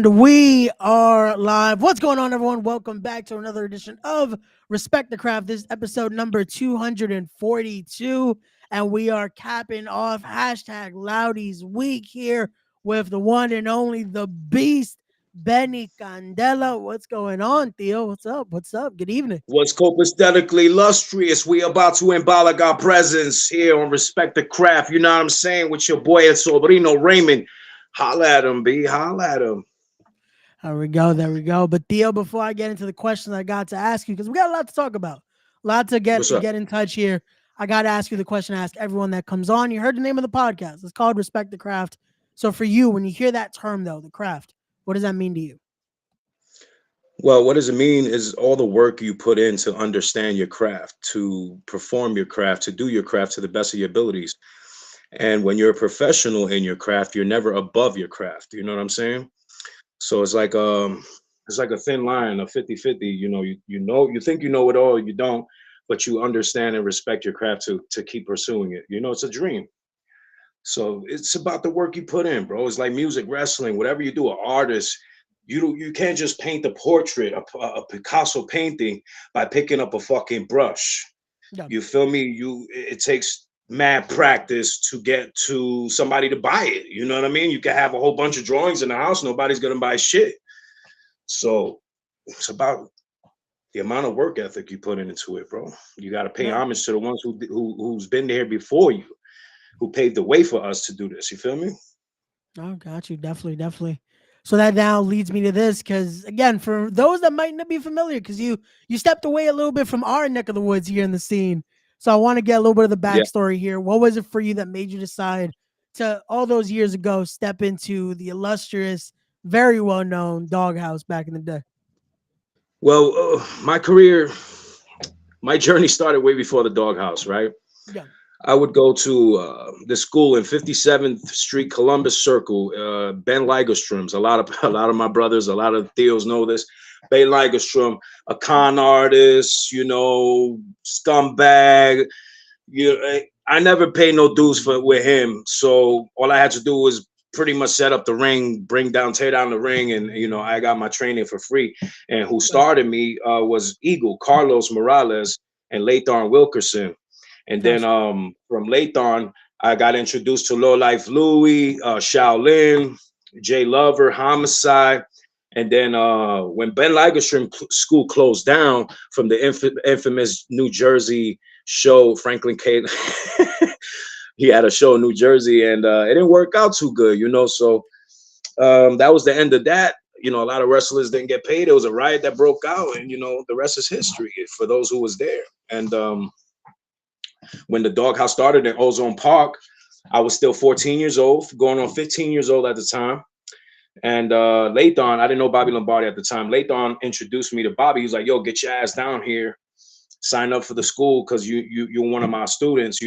And we are live. What's going on, everyone? Welcome back to another edition of Respect the Craft. This is episode number 242. And we are capping off hashtag Loudies Week here with the one and only the beast, Benny Candela. What's going on, Theo? What's up? What's up? Good evening. What's copacetically illustrious? We about to embolic our presence here on Respect the Craft. You know what I'm saying? With your boy El Sobrino Raymond. Holla at him, B. Holla at him. There we go. There we go. But Theo, before I get into the questions I got to ask you, because we got a lot to talk about, a lot to What's up? get in touch here. I got to ask you the question I ask everyone that comes on. You heard the name of the podcast. It's called Respect the Craft. So for you, when you hear that term, though, the craft, what does that mean to you? Well, what does it mean is all the work you put in to understand your craft, to perform your craft, to do your craft to the best of your abilities. And when you're a professional in your craft, you're never above your craft. You know what I'm saying? So it's like a thin line, a 50-50. You think you know it all, you don't, but you understand and respect your craft to keep pursuing it. It's a dream. So it's about the work you put in, bro. It's like music, wrestling, whatever you do, an artist. You can't just paint a portrait, a Picasso painting by picking up a fucking brush. Yeah. You feel me? It takes mad practice to get to somebody to buy it. You know what I mean? You can have a whole bunch of drawings in the house, nobody's gonna buy shit. So it's about the amount of work ethic you put into it, bro. You got to pay homage to the ones who's been there before you, who paved the way for us to do this. You feel me? Oh, got you. Definitely, definitely. So that now leads me to this, because again, for those that might not be familiar, because you stepped away a little bit from our neck of the woods here in the scene. So I want to get a little bit of the Yeah. backstory here. What was it for you that made you decide to, all those years ago, step into the illustrious, very well-known Doghouse back in the day? Well, my journey started way before the Doghouse, right? Yeah. I would go to the school in 57th Street, Columbus Circle, Ben Lagerstrom's. A lot of my brothers, a lot of Theos know this. Ben Lagerstrom, a con artist, scumbag. I never paid no dues with him. So all I had to do was pretty much set up the ring, tear down the ring, and I got my training for free. And who started me was Eagle, Carlos Morales, and Lathan Wilkerson. And then from Lathan, I got introduced to Low Life Louie, Shaolin, Jay Lover, Homicide. And then when Ben Lagerstrom school closed down from the infamous New Jersey show, Franklin K. He had a show in New Jersey, and it didn't work out too good, So that was the end of that. A lot of wrestlers didn't get paid. It was a riot that broke out, and the rest is history for those who was there. And when the Doghouse started in Ozone Park, I was still 14 years old, going on 15 years old at the time. And Lathan, I didn't know Bobby Lombardi at the time. Lathan introduced me to Bobby. He was like, "Yo, get your ass down here, sign up for the school, because you're one of my students."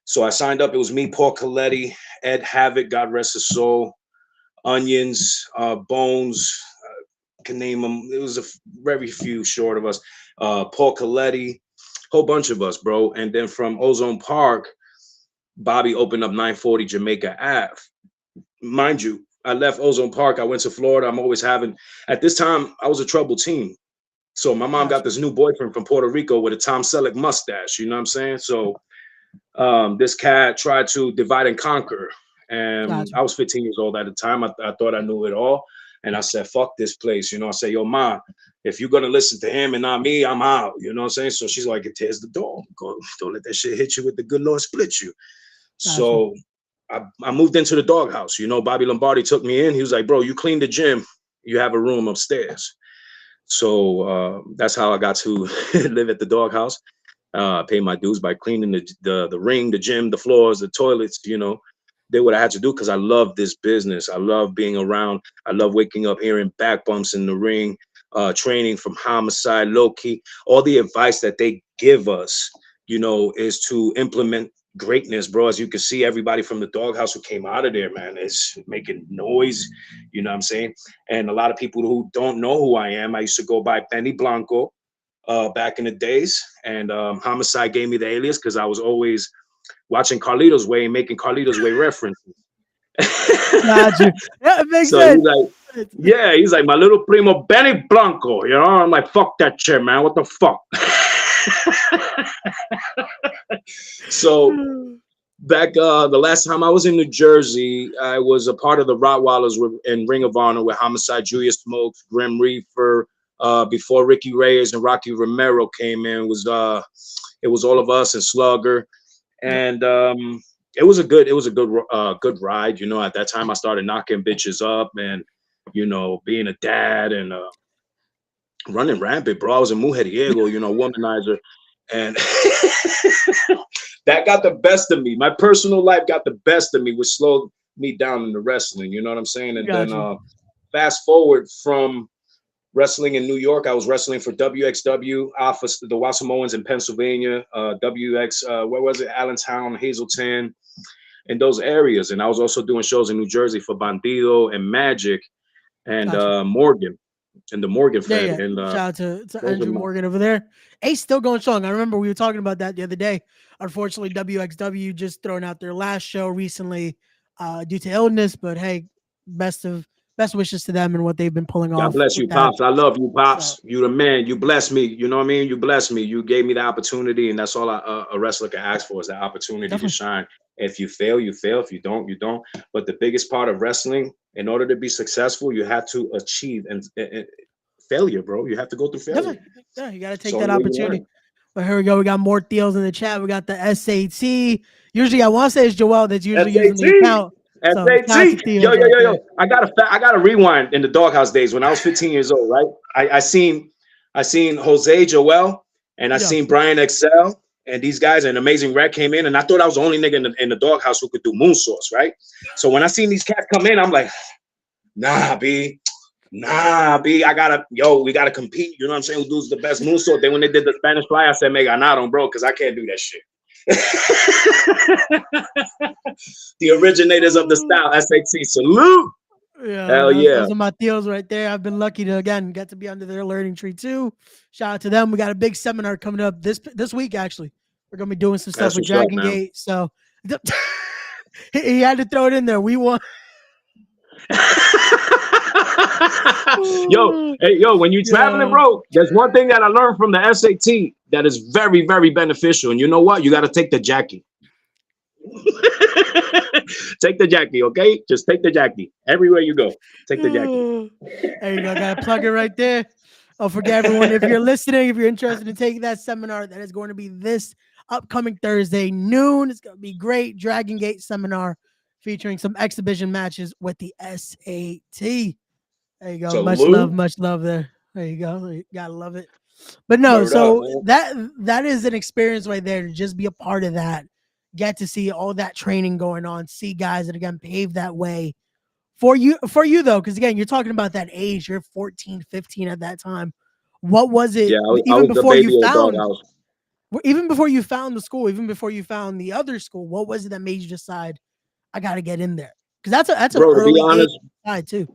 So I signed up. It was me, Paul Coletti, Ed Havoc, God rest his soul, Onions, Bones, can name them. It was a very few short of us. Paul Coletti, whole bunch of us, bro. And then from Ozone Park, Bobby opened up 940 Jamaica Ave. Mind you, I left Ozone Park. I went to Florida. At this time, I was a troubled teen. So my mom got this new boyfriend from Puerto Rico with a Tom Selleck mustache. You know what I'm saying? So this cat tried to divide and conquer. And I was 15 years old at the time. I thought I knew it all. And I said, fuck this place. I said, yo, Ma, if you're going to listen to him and not me, I'm out. You know what I'm saying? So she's like, "There's the door. Don't let that shit hit you with the good Lord split you." So I moved into the Doghouse. Bobby Lombardi took me in. He was like, "Bro, you clean the gym. You have a room upstairs." So that's how I got to live at the Doghouse. Pay my dues by cleaning the ring, the gym, the floors, the toilets, did what I had to do because I love this business. I love being around. I love waking up hearing back bumps in the ring, training from Homicide, Low Key. All the advice that they give us, is to implement greatness, bro. As you can see, everybody from the Doghouse who came out of there, man, is making noise. You know what I'm saying? And a lot of people who don't know who I am, I used to go by Benny Blanco back in the days. And Homicide gave me the alias because I was always watching Carlito's Way and making Carlito's Way references. Gotcha. Yeah, it makes So sense. Yeah, he's like my little primo Benny Blanco. You know, I'm like, fuck that shit, man. What the fuck? So back the last time I was in New Jersey, I was a part of the Rottweilers in Ring of Honor with Homicide, Julius Smokes, Grim Reaper. Before Ricky Reyes and Rocky Romero came in, it was all of us and Slugger, and it was a good ride. You know, at that time I started knocking bitches up and being a dad and running rampant, bro. I was a mujeriego, womanizer, and that got the best of me. My personal life got the best of me, which slowed me down in the wrestling. You know what I'm saying? And then fast forward from wrestling in New York, I was wrestling for WXW, Alpha, the Wassamoans in Pennsylvania, WX, where was it? Allentown, Hazleton, in those areas. And I was also doing shows in New Jersey for Bandido and Magic and Morgan and the Morgan Fed. Yeah. And shout out to Andrew Morgan over there. Ace still going strong. I remember we were talking about that the other day. Unfortunately, WXW just thrown out their last show recently due to illness. But hey, best wishes to them and what they've been pulling off. God bless you, Pops. I love you, Pops. You the man. You bless me. You know what I mean? You bless me. You gave me the opportunity, and that's all a wrestler can ask for is the opportunity to shine. If you fail, you fail. If you don't, you don't. But the biggest part of wrestling, in order to be successful, you have to achieve and failure, bro. You have to go through failure. Yeah, you got to take that opportunity. But here we go. We got more deals in the chat. We got the SAT. Usually, I want to say it's Joel that's usually using the account. SAT. Yo. I gotta rewind in the Doghouse days when I was 15 years old, right? I seen Jose Joel and I seen Brian Excel and these guys, and Amazing Red came in, and I thought I was the only nigga in the Doghouse who could do moonsaults, right? So when I seen these cats come in, I'm like, nah, B, we gotta compete. You know what I'm saying? Who's the best moonsault? Then when they did the Spanish Fly, I said, me ganaron, bro, because I can't do that shit. The originators of the style, SAT, salute. Yeah, hell yeah. Those are my deals right there. I've been lucky to again get to be under their learning tree too. Shout out to them. We got a big seminar coming up this week. Actually, we're gonna be doing some stuff with Dragon Gate. So he had to throw it in there. We won. Yo, when you're traveling, bro, there's one thing that I learned from the SAT that is very, very beneficial. And you know what? You got to take the Jackie. Take the Jackie, okay? Just take the Jackie. Everywhere you go, take the Jackie. There you go. Got to plug it right there. Oh, forget everyone. If you're listening, if you're interested in taking that seminar, that is going to be this upcoming Thursday, noon. It's going to be great. Dragon Gate seminar featuring some exhibition matches with the SAT. There you go. So much love there. There you go. You gotta love it. But no, that is an experience right there to just be a part of that. Get to see all that training going on, see guys that again pave that way for you though, because again, you're talking about that age, you're 14, 15 at that time. What was it even before you found the school, even before you found the other school, what was it that made you decide I gotta get in there? Because that's an early age side too.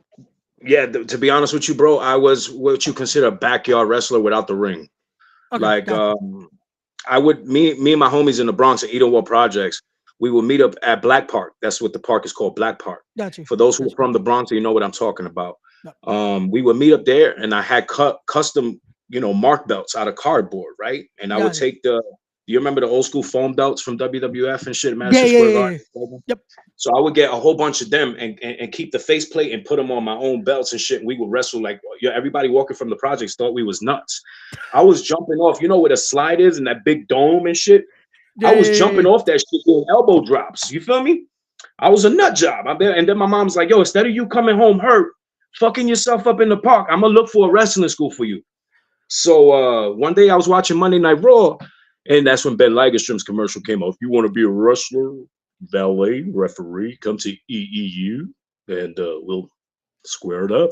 Yeah, to be honest with you, bro, I was what you consider a backyard wrestler without the ring. Okay, me and my homies in the Bronx at Edenwald Projects, we would meet up at Black Park. That's what the park is called, Black Park. Gotcha. For those who are from the Bronx, you know what I'm talking about. No. We would meet up there, and I had custom, mark belts out of cardboard, right? And I would take you remember the old school foam belts from WWF and shit? Yep. So I would get a whole bunch of them and keep the faceplate and put them on my own belts and shit. And we would wrestle like everybody walking from the projects thought we was nuts. I was jumping off, where the slide is and that big dome and shit. I was jumping off that shit doing elbow drops. You feel me? I was a nut job. And then my mom's like, yo, instead of you coming home hurt, fucking yourself up in the park, I'm gonna look for a wrestling school for you. So one day I was watching Monday Night Raw. And that's when Ben Lagerstrom's commercial came out. If you want to be a wrestler, valet, referee, come to EEU and we'll square it up.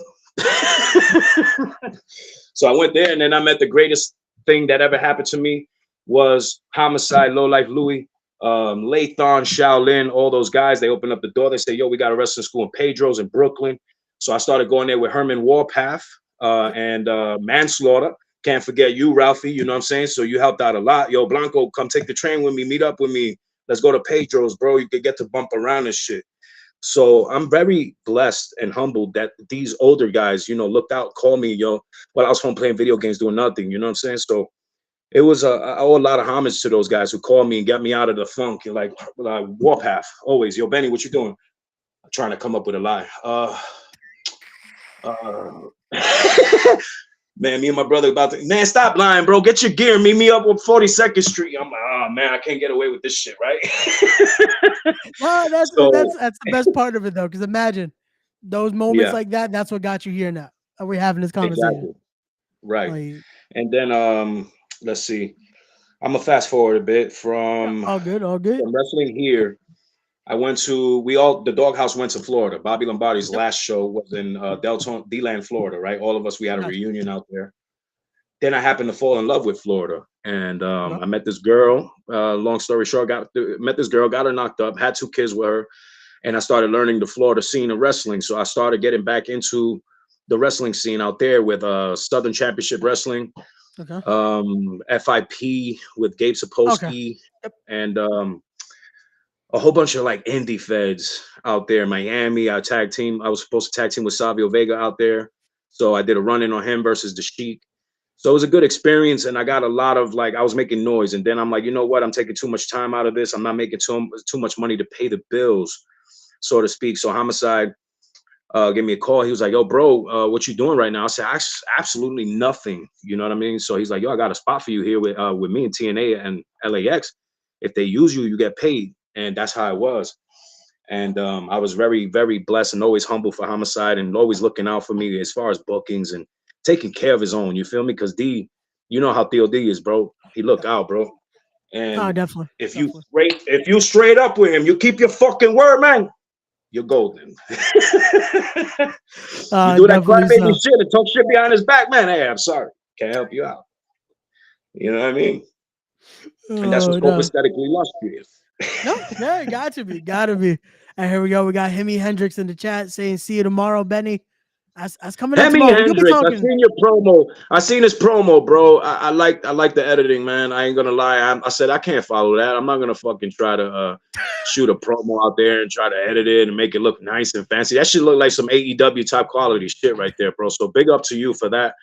So I went there, and then I met the greatest thing that ever happened to me was Homicide, Low Life Louie, Lathon, Shaolin, all those guys. They opened up the door. They said, yo, we got a wrestling school in Pedro's in Brooklyn. So I started going there with Herman Warpath and Manslaughter. Can't forget you, Ralphie. You know what I'm saying? So you helped out a lot. Yo, Blanco, come take the train with me. Meet up with me. Let's go to Pedro's, bro. You could get to bump around and shit. So I'm very blessed and humbled that these older guys, looked out, called me, while I was home playing video games, doing nothing. You know what I'm saying? So it was I owe a lot of homage to those guys who called me and got me out of the funk. You're like Warpath, always. Yo, Benny, what you doing? I'm trying to come up with a lie. Uh, Man, me and my brother about to, man, stop lying, bro. Get your gear. Meet me up on 42nd Street. I'm like, oh man, I can't get away with this shit, right? Well, that's So that's the best part of it though, because imagine those moments yeah, like that. That's what got you here now. We're having this conversation. exactly. Right. Like, And then let's see. I'm gonna fast forward a bit yeah, from all good, all good. wrestling here. I went to the Doghouse went to Florida. Bobby Lombardi's Yep, last show was in Delton, D-Land, Florida, right? All of us, we had a gotcha. reunion out there. Then I happened to fall in love with Florida, and Okay. I met this girl. Long story short, met this girl, got her knocked up, had 2 kids with her, and I started learning the Florida scene of wrestling. So I started getting back into the wrestling scene out there with Southern Championship Wrestling, Okay. FIP with Gabe Okay. Sapolsky, Yep. and a whole bunch of like indie feds out there in Miami. I was supposed to tag team with Savio Vega out there. So I did a run in on him versus the Sheik. So it was a good experience. And I got a lot of I was making noise. And then I'm like, you know what? I'm taking too much time out of this. I'm not making too much money to pay the bills, so to speak. So Homicide gave me a call. He was like, yo, bro, what you doing right now? I said, absolutely nothing. You know what I mean? So he's like, yo, I got a spot for you here with me and TNA and LAX. If they use you, you get paid. And that's how it was. And I was very, very blessed and always humble for Homicide and always looking out for me as far as bookings and taking care of his own. You feel me? Because D, you know how Theo D is, bro. He look out, bro. Oh, And definitely, if you definitely. straight up with him, you keep your fucking word, man, you're golden. You do that Definitely crybaby so. shit and talk shit behind his back, man. Hey, I'm sorry. Can't help you out. You know what I mean? And that's Oh what's called no, aesthetically illustrious. no, yeah, gotta be. And here we go. We got Hemi Hendrix in the chat saying, "See you tomorrow, Benny." That's coming up Hemi tomorrow. You'll be Hendrix, I talking. seen your promo. I seen his promo, bro. I like the editing, man. I ain't gonna lie. I said I can't follow that. I'm not gonna fucking try to shoot a promo out there and try to edit it and make it look nice and fancy. That should look like some AEW type quality shit right there, bro. So big up to you for that.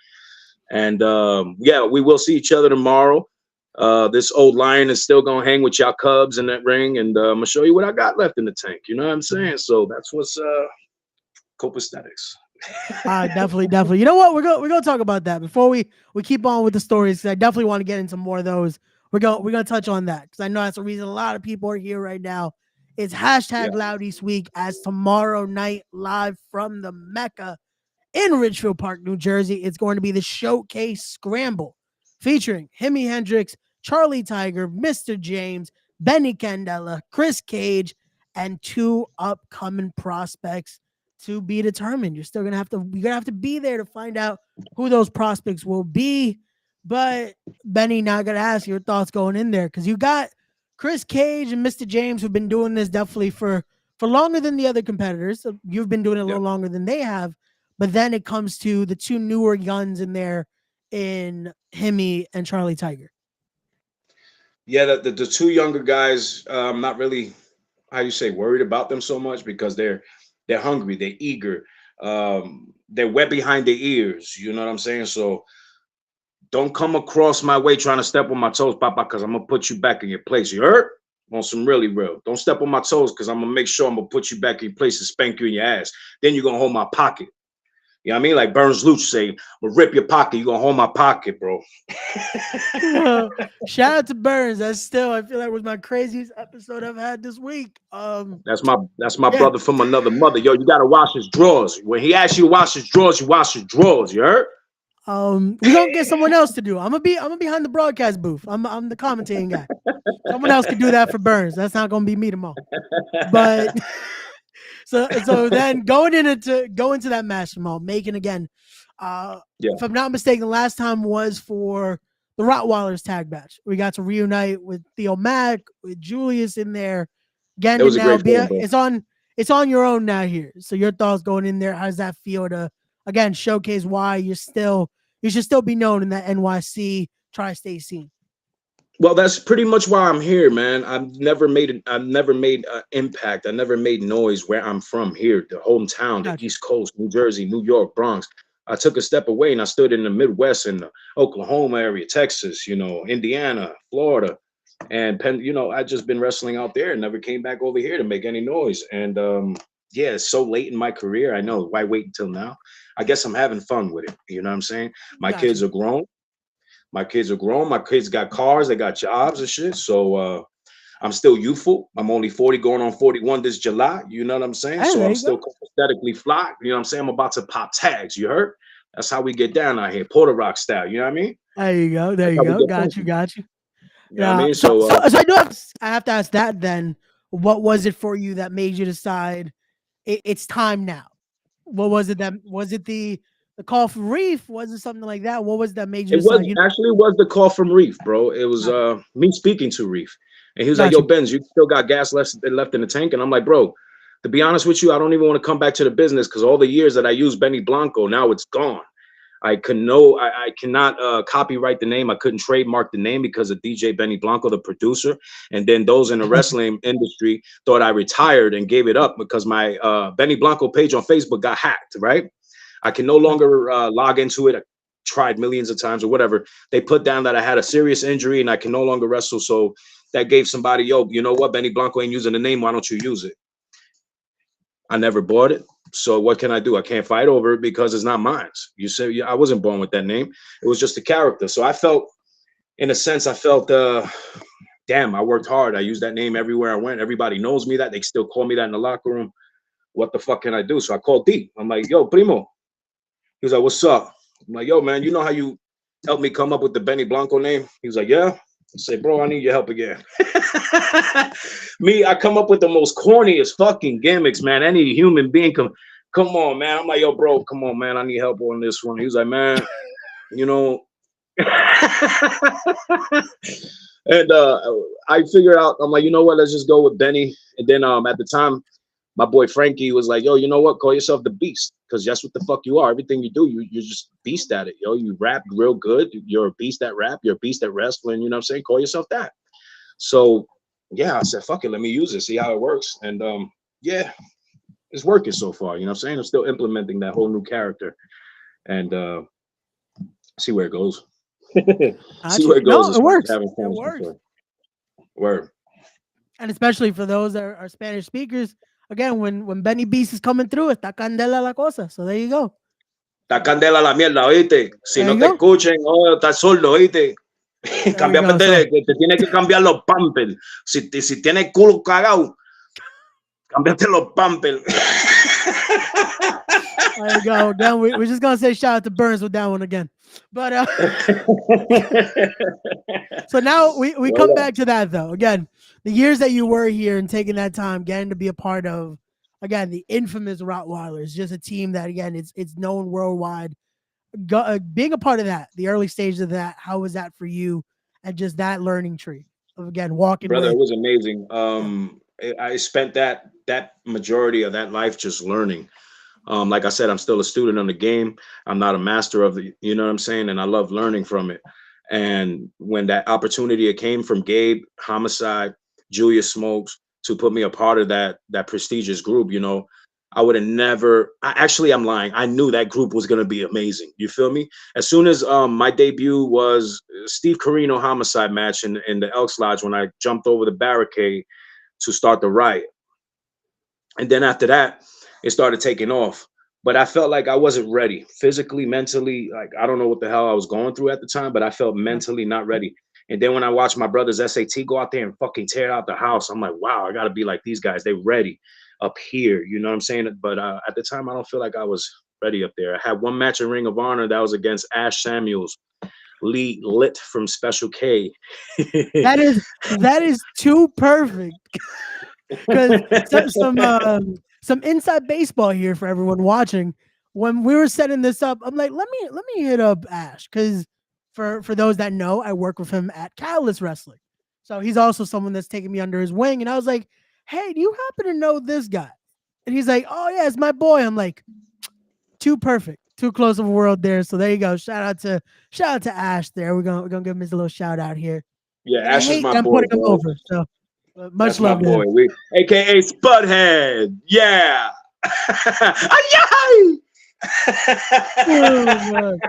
And yeah, we will see each other tomorrow. This old lion is still gonna hang with y'all Cubs in that ring, and I'm gonna show you what I got left in the tank. You know what I'm saying? So that's what's copaesthetics. Definitely, definitely. You know what? We're gonna talk about that before we keep on with the stories. 'Cause I definitely want to get into more of those. We're gonna touch on that because I know that's the reason a lot of people are here right now. It's Yeah. hashtag Loud East Week as tomorrow night live from the Mecca in Ridgefield Park, New Jersey. It's going to be the Showcase Scramble featuring Hemi Hendrix, Charlie Tiger, Mr. James, Benny Candela, Chris Cage, and 2 upcoming prospects to be determined. You're gonna have to be there to find out who those prospects will be. But Benny, now I gotta ask your thoughts going in there because you got Chris Cage and Mr. James who've been doing this definitely for longer than the other competitors. So you've been doing it a Yeah. little longer than they have. But then it comes to the 2 newer guns in there in Hemi and Charlie Tiger. Yeah, the 2 younger guys, I'm not really, how you say, worried about them so much because they're hungry, they're eager, they're wet behind their ears. You know what I'm saying? So don't come across my way trying to step on my toes, Papa, because I'm gonna put you back in your place. You heard? On some really real. Don't step on my toes because I'm gonna make sure I'm gonna put you back in your place and spank you in your ass. Then you're gonna hold my pocket. You know what I mean? Like Burns Luch say, I'm gonna rip your pocket. You're gonna hold my pocket, bro. Shout out to Burns. That's still, I feel like, was my craziest episode I've had this week. That's my Yeah. brother from another mother. Yo, you gotta wash his drawers. When he asks you to wash his drawers, you wash his drawers. You heard? We're gonna get someone else to do. I'm behind the broadcast booth. I'm the commentating guy. Someone else could do that for Burns. That's not gonna be me tomorrow. But so then go into that match tomorrow, making again. Yeah. If I'm not mistaken, the last time was for the Rottweilers tag match. We got to reunite with Theo Mack, with Julius in there. Again, It was and a now great film, bro. it's on your own now here. So your thoughts going in there, how does that feel to again showcase why you should still be known in that NYC tri-state scene? Well, that's pretty much why I'm here, man. I've never made an impact. I never made noise where I'm from here, the hometown, the Gotcha. East Coast, New Jersey, New York, Bronx. I took a step away and I stood in the Midwest in the Oklahoma area, Texas, Indiana, Florida, and Penn. I just been wrestling out there and never came back over here to make any noise. And yeah, it's so late in my career. I know. Why wait until now? I guess I'm having fun with it. You know what I'm saying? My kids Gotcha. are grown. My kids are grown. My kids got cars. They got jobs and shit. So I'm still youthful. I'm only 40, going on 41 this July. You know what I'm saying? Hey, So there I'm you still go. aesthetically fly. You know what I'm saying? I'm about to pop tags. You heard? That's how we get down out here, Puerto Rock style. You know what I mean? There you go. There That's you how we go. get Got you. funky. Got you. You know what I Yeah. mean? So, So so, so I do have. I have to ask that then. What was it for you that made you decide it's time now? What was it that was it the call from Reef? Was it something like that? What was that made you it was decide? actually was the call from Reef, bro. It was Gotcha. me speaking to Reef, and he was like, "Yo, Gotcha. Benz, you still got gas left in the tank?" And I'm like, "Bro, to be honest with you, I don't even want to come back to the business because all the years that I used Benny Blanco, now it's gone. I cannot copyright the name. I couldn't trademark the name because of DJ Benny Blanco, the producer. And then those in the Gotcha. wrestling industry thought I retired and gave it up because my Benny Blanco page on Facebook got hacked, right? I can no Gotcha. longer log into it. I tried millions of times or whatever. They put down that I had a serious injury and I can no longer wrestle. So that gave somebody, yo, you know what? Benny Blanco ain't using the name. Why don't you use it? I never bought it. So what can I do? I can't fight over it because it's not mine. You say I wasn't born with that name. It was just a character. So I felt, in a sense, damn, I worked hard. I used that name everywhere I went. Everybody knows me that. They still call me that in the locker room. What the fuck can I do? So I called D. I'm like, yo, primo. He was like, what's up? I'm like, yo, man, you know how you helped me come up with the Benny Blanco name? He was like, yeah. I said, bro, I need your help again. Me, I come up with the most corniest fucking gimmicks, man. Any human being come on, man. I'm like, yo, bro, come on, man. I need help on this one. He was like, man, you know. And I figured out, I'm like, you know what? Let's just go with Benny. And then at the time, my boy Frankie was like, yo, you know what? Call yourself the beast. Because that's what the fuck you are. Everything you do, you're just beast at it, yo. You rap real good. You're a beast at rap. You're a beast at wrestling. You know what I'm saying? Call yourself that. So yeah, I said, fuck it, let me use it, see how it works. And yeah, it's working so far. You know what I'm saying? I'm still implementing that whole new character and see where it goes. See Gotcha. where it goes No, as it far as works. having It fun so works. far. Word. And especially for those that are Spanish speakers, again, when Benny Beast is coming through, está candela la cosa. So there you go. Está candela la mierda, oíste. Si There no you te go. escuchen, oh, estás sordo, oíste. There we go. So Te tienes que cambiar los pampers. Si tienes culo cagado, cámbiate los pampers. there you go. Then we're just gonna say shout out to Burns with that one again. But so now we come Well, back to that though. Again, the years that you were here and taking that time, getting to be a part of again the infamous Rottweilers, just a team that again it's known worldwide. Being a part of that, the early stages of that, how was that for you? And just that learning tree of again walking brother, it with. was amazing. Yeah. I spent that majority of that life just learning. Like I said, I'm still a student on the game. I'm not a master of it. You know what I'm saying? And I love learning from it. And when that opportunity it came from Gabe, Homicide, Julius Smokes to put me a part of that prestigious group, I would have never. I'm lying. I knew that group was gonna be amazing. You feel me? As soon as my debut was Steve Carino Homicide match in the Elks Lodge when I jumped over the barricade to start the riot, and then after that, it started taking off. But I felt like I wasn't ready physically, mentally. Like I don't know what the hell I was going through at the time, but I felt Gotcha. mentally not ready. And then when I watched my brother's SAT go out there and fucking tear out the house, I'm like, wow, I got to be like these guys. They ready up here. You know what I'm saying? But at the time, I don't feel like I was ready up there. I had one match in Ring of Honor that was against Ash Samuels, Lee Lit from Special K. That is too perfect because some inside baseball here for everyone watching. When we were setting this up, I'm like, let me hit up Ash because for those that know, I work with him at Catalyst Wrestling, so he's also someone that's taking me under his wing. And I was like, hey, do you happen to know this guy? And he's like, oh yeah, it's my boy. I'm like, too perfect, too close of a world there. So there you go. Shout out to Ash there. We're gonna give him his little shout out here. Yeah, And I Ash is hate my that I'm boy, putting him bro. over. So much That's my love to boy. him. We, aka Spudhead. Yeah. Yay! Oh man.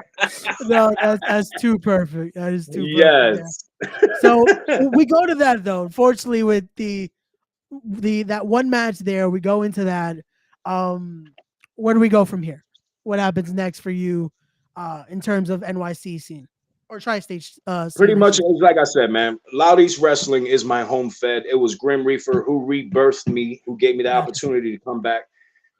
No, that's too perfect. That is too perfect. Yeah. Yes. So we go to that though. Unfortunately, with the that one match there, we go into that. Um, where do we go from here? What happens next for you, in terms of NYC scene or tri-state Pretty scene? I much, should. it's like I said, man. Loud East Wrestling is my home fed. It was Grim Reaper who rebirthed me, who gave me the Gotcha. opportunity to come back.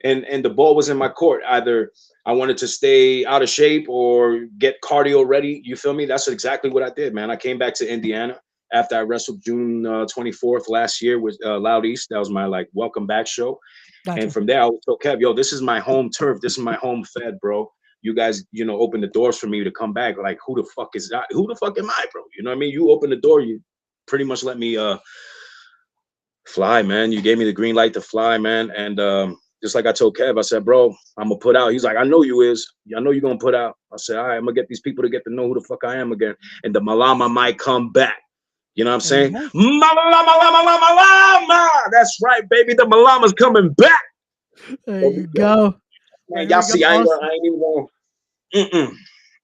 And the ball was in my court. Either I wanted to stay out of shape or get cardio ready. You feel me? That's exactly what I did, man. I came back to Indiana after I wrestled June 24th last year with Loud East. That was my like welcome back show. And Gotcha. from there, I was told, Kev, yo, this is my home turf. This is my home fed, bro. You guys, open the doors for me to come back. Like, who the fuck is that? Who the fuck am I, bro? You know what I mean? You open the door, you pretty much let me fly, man. You gave me the green light to fly, man. And just like I told Kev, I said, bro, I'm gonna put out. He's like, I know you is. I know you're gonna put out. I said, all right, I'm gonna get these people to get to know who the fuck I am again. And the Malama might come back. You know what I'm There you saying? go. Malama. That's right, baby. The Malama's coming back. There you go. Man, Here y'all we go. see, I Also, ain't even going. Mm-mm.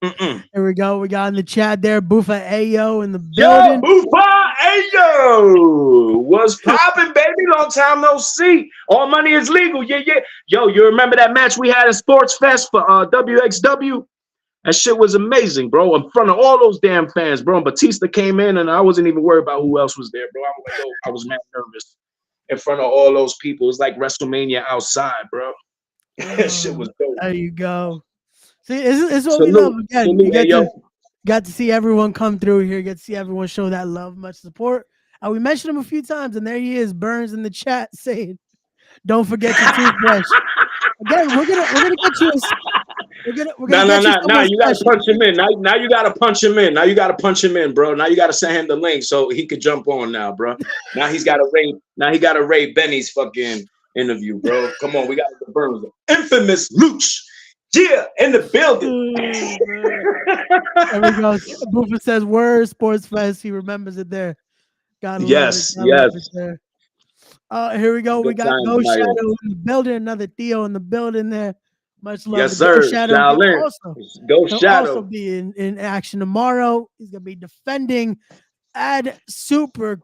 Mm-mm. here we go. We got in the chat there, Boofa Ayo in the Yo, building. Boofa, hey yo, what's popping, baby? Long time no see. All money is legal, yeah, yeah. Yo, you remember that match we had at Sports Fest for WXW? That shit was amazing, bro. In front of all those damn fans, bro. And Batista came in, and I wasn't even worried about who else was there, bro. I was like, yo, I was mad nervous in front of all those people. It's like WrestleMania outside, bro. That shit was dope. There you go. See, it's what we love. Salute, Again, you salute, hey yo. got to see everyone come through here. Get to see everyone show that love, much support. We mentioned him a few times, and there he is, Burns in the chat saying, "Don't forget your toothbrush." Again, we're gonna get you. We're gonna No, no, get you no, no. someone You gotta special. punch him in. Now you gotta punch him in. Now you gotta punch him in, bro. Now you gotta send him the link so he could jump on now, bro. Now he's gotta rate. Now he gotta rate Benny's fucking interview, bro. Come on, we got the Burns, infamous Luch. Yeah, in the building. There we go. Boofa says, "Word Sports Fest." He remembers it there. Gotta love it. Yes, Gotta love yes. it there. Here we go. We Good got times, Ghost Mario. Shadow in the building. Another Theo in the building there. Much love Yes, to Ghost sir. Shadow. Shaolin. Go He'll also Shadow. be in action tomorrow. He's gonna be defending Ad Super.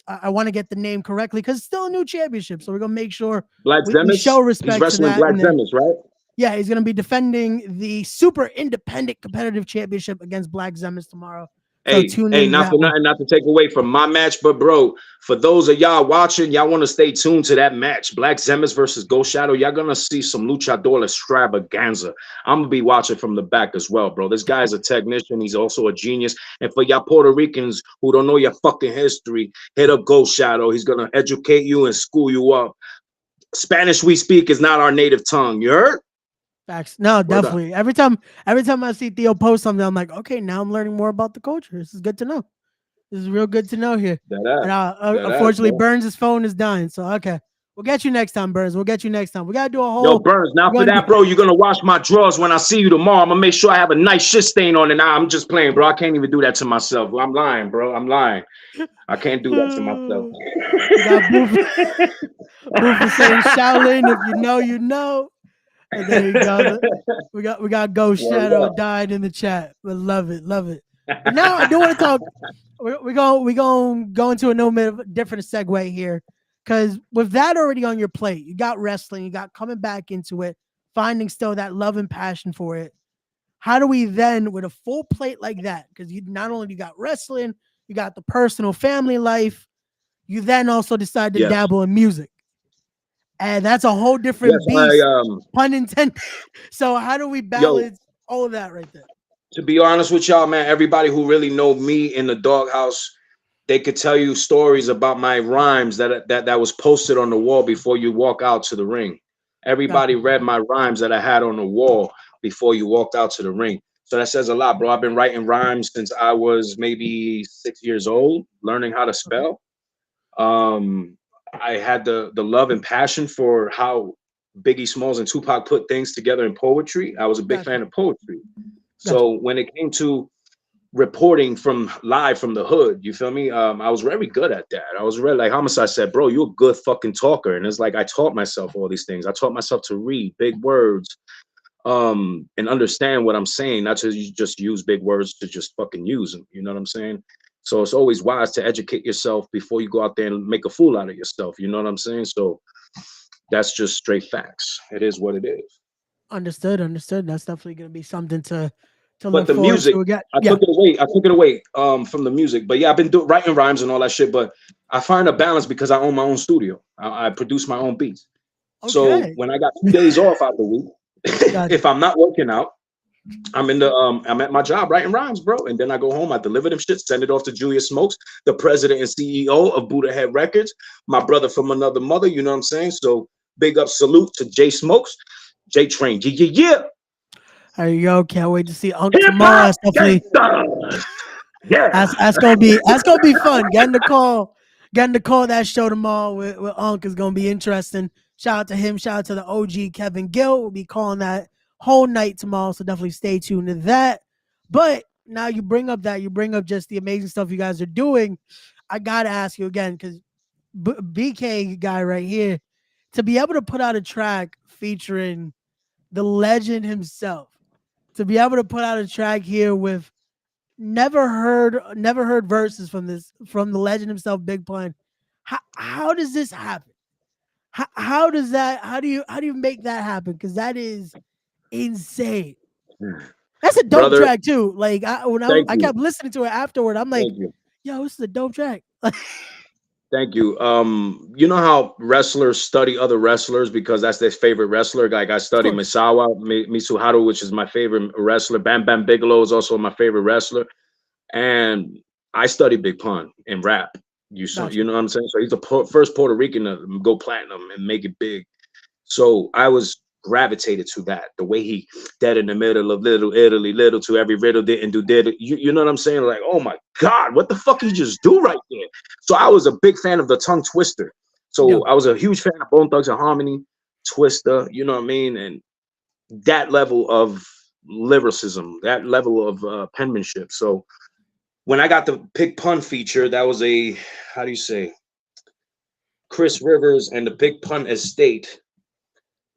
I want to get the name correctly because it's still a new championship. So we're gonna make sure Black we show Zemis. He's respect to wrestling that. Black And then Zemis, right? yeah, he's gonna be defending the Super Independent Competitive Championship against Black Zemis tomorrow. So Hey, tune hey, in to not that for one. nothing, not to take away from my match, but bro, for those of y'all watching, y'all want to stay tuned to that match, Black Zemis versus Ghost Shadow. Y'all gonna see some luchador extravaganza. I'm gonna be watching from the back as well, bro. This guy's a technician. He's also a genius. And for y'all Puerto Ricans who don't know your fucking history, hit up Ghost Shadow. He's gonna educate you and school you up. Spanish we speak is not our native tongue. You heard? Facts. No, Word up. definitely. Every time I see Theo post something, I'm like, okay, now I'm learning more about the culture. This is good to know. This is real good to know here. That ass. And That ass, unfortunately, bro. Burns' phone is dying. So okay, we'll get you next time, Burns. We'll get you next time. We gotta do a Yo, whole. Burns, now We're for gonna that, do, bro, you're going to wash my drawers when I see you tomorrow. I'm going to make sure I have a nice shit stain on it. Now, I'm just playing, bro. I can't even do that to myself. I'm lying, bro. I'm lying. I can't do that to myself. we got Boofa saying Shaolin. If you know, you know. And there you go. We got Ghost Word Shadow up. died in the chat. But love it, love it. But now I do want to talk. We're going to go into a little bit of a different segue here, because with that already on your plate, you got wrestling, you got coming back into it, finding still that love and passion for it. How do we then, with a full plate like that, because you not only you got wrestling, you got the personal family life, you then also decide to Yes. dabble in music, and that's a whole different Yes, beast, pun intended. So how do we yo, balance all of that right there? to be honest with y'all, man, everybody who really know me in the doghouse, they could tell you stories about my rhymes that was posted on the wall before you walk out to the ring. Everybody Gotcha. read my rhymes that I had on the wall before you walked out to the ring. So that says a lot, bro. I've been writing rhymes since I was maybe 6 years old, learning how to Okay. spell. I had the love and passion for how Biggie Smalls and Tupac put things together in poetry. I was a big Gotcha. fan of poetry. Gotcha. So when it came to reporting from live from the hood. You feel me? I was very good at that. I was really like Homicide said, bro, you're a good fucking talker. And it's like I taught myself all these things. I taught myself to read big words, and understand what I'm saying, not to just use big words to just fucking use them. You know what I'm saying? So it's always wise to educate yourself before you go out there and make a fool out of yourself. You know what I'm saying? So that's just straight facts. It is what it is. Understood, understood. That's definitely going to be something to But look the forward music, to again. I Yeah. took it away. I took it away from the music. But yeah, I've been writing rhymes and all that shit. But I find a balance because I own my own studio. I produce my own beats. So Okay. when I got 2 days off out the week, Gotcha. if I'm not working out, I'm at my job writing rhymes, bro. And then I go home, I deliver them shit, send it off to Julius Smokes, the president and CEO of Buddha Head Records, my brother from another mother, you know what I'm saying? So big up salute to Jay Smokes, J Train. Yeah, yeah, yeah. There you go. Can't wait to see Unc Hip tomorrow. hop That's definitely gangsta. Yeah. that's gonna be fun. Getting to call that show tomorrow with Unc is gonna be interesting. Shout out to him. Shout out to the OG Kevin Gill. We'll be calling that whole night tomorrow. So definitely stay tuned to that. But now you bring up just the amazing stuff you guys are doing. I gotta ask you again because BK guy right here to be able to put out a track featuring the legend himself, to be able to put out a track here with never heard verses from the legend himself, Big Pun. How does this happen? How do you make that happen? Because that is insane. That's a dope Brother, track too. Like when thank I you. kept listening to it afterward, I'm like, Thank you. yo, this is a dope track. Thank you. You know how wrestlers study other wrestlers because that's their favorite wrestler. Like I Of study course, Misawa Mitsuharu, which is my favorite wrestler. Bam Bam Bigelow is also my favorite wrestler. And I study Big Pun in rap. got You you. know what I'm saying? So he's the first Puerto Rican to go platinum and make it big. So I was gravitated to that. The way he dead in the middle of Little Italy, little to every riddle didn't do did. You know what I'm saying? Like, oh my God, what the fuck he just do right there? So I was a big fan of the tongue twister. Yeah, So I was a huge fan of Bone Thugs and Harmony, Twister, you know what I mean? And that level of lyricism, that level of penmanship. So when I got the Big Pun feature, that was a, how do you say, Chris Rivers and the Big Pun estate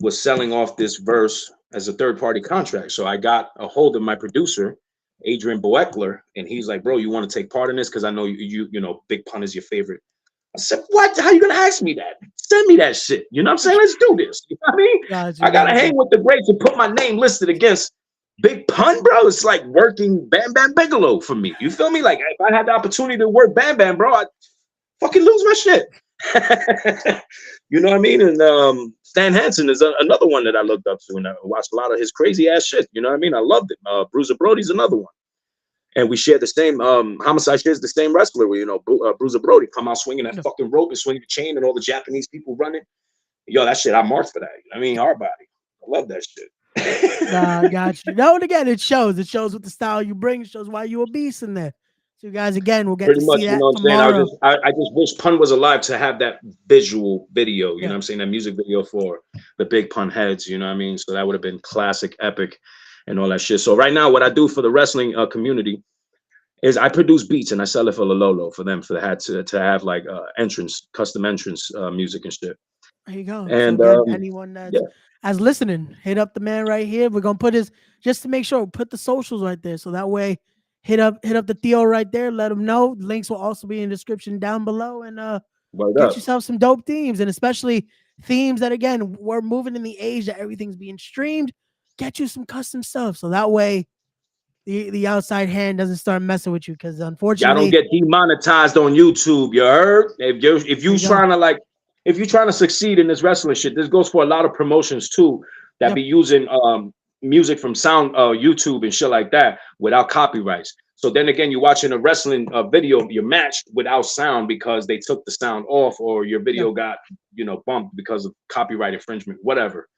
was selling off this verse as a third party contract. So I got a hold of my producer, Adrian Boeckler, and he's like, bro, you want to take part in this? Because I know you know, Big Pun is your favorite. I said, what? How you gonna ask me that? Send me that shit. You know what I'm saying? Let's do this. You know what I mean? got you, I gotta got you. hang with the greats and put my name listed against Big Pun, bro. It's like working Bam Bam Bigelow for me. You feel me? Like if I had the opportunity to work Bam Bam, bro, I'd fucking lose my shit. You know what I mean? And Stan Hansen is another one that I looked up to, and I watched a lot of his crazy ass shit. You know what I mean? I loved it. Bruiser Brody's another one, and we share the same. Homicide shares the same wrestler. Where, you know, Bruiser Brody come out swinging that No, fucking rope and swinging the chain, and all the Japanese people running. Yo, that shit, I marked for that. I mean, our body. I love that shit. nah, got you. No, and again, it shows. It shows what the style you bring. It shows why you a beast in there. So you guys, again, will get Pretty to much, see you that know what I'm saying? tomorrow. I just wish Pun was alive to have that visual video, you know Yeah, what I'm saying? That music video for the Big Pun heads, you know what I mean? So that would have been classic, epic, and all that shit. So right now, what I do for the wrestling community is I produce beats and I sell it for the Lolo for them for the hat to have like custom entrance music and shit. there you go. So And again, anyone yeah, that's as listening, hit up the man right here. We're gonna put his just to make sure put the socials right there. So that way, hit up the Theo right there. Let him know. Links will also be in the description down below. And word get up. yourself some dope themes, and especially themes that again we're moving in the age that everything's being streamed. Get you some custom stuff. So that way the outside hand doesn't start messing with you. Because Y'all don't unfortunately, get demonetized on YouTube. You heard? If there you you go. trying to like if you're trying to succeed in this wrestling shit, this goes for a lot of promotions too that Yep. be using music from sound YouTube and shit like that without copyrights. So then again, you're watching a wrestling video, your match without sound because they took the sound off, or your Yep. video got bumped because of copyright infringement, whatever.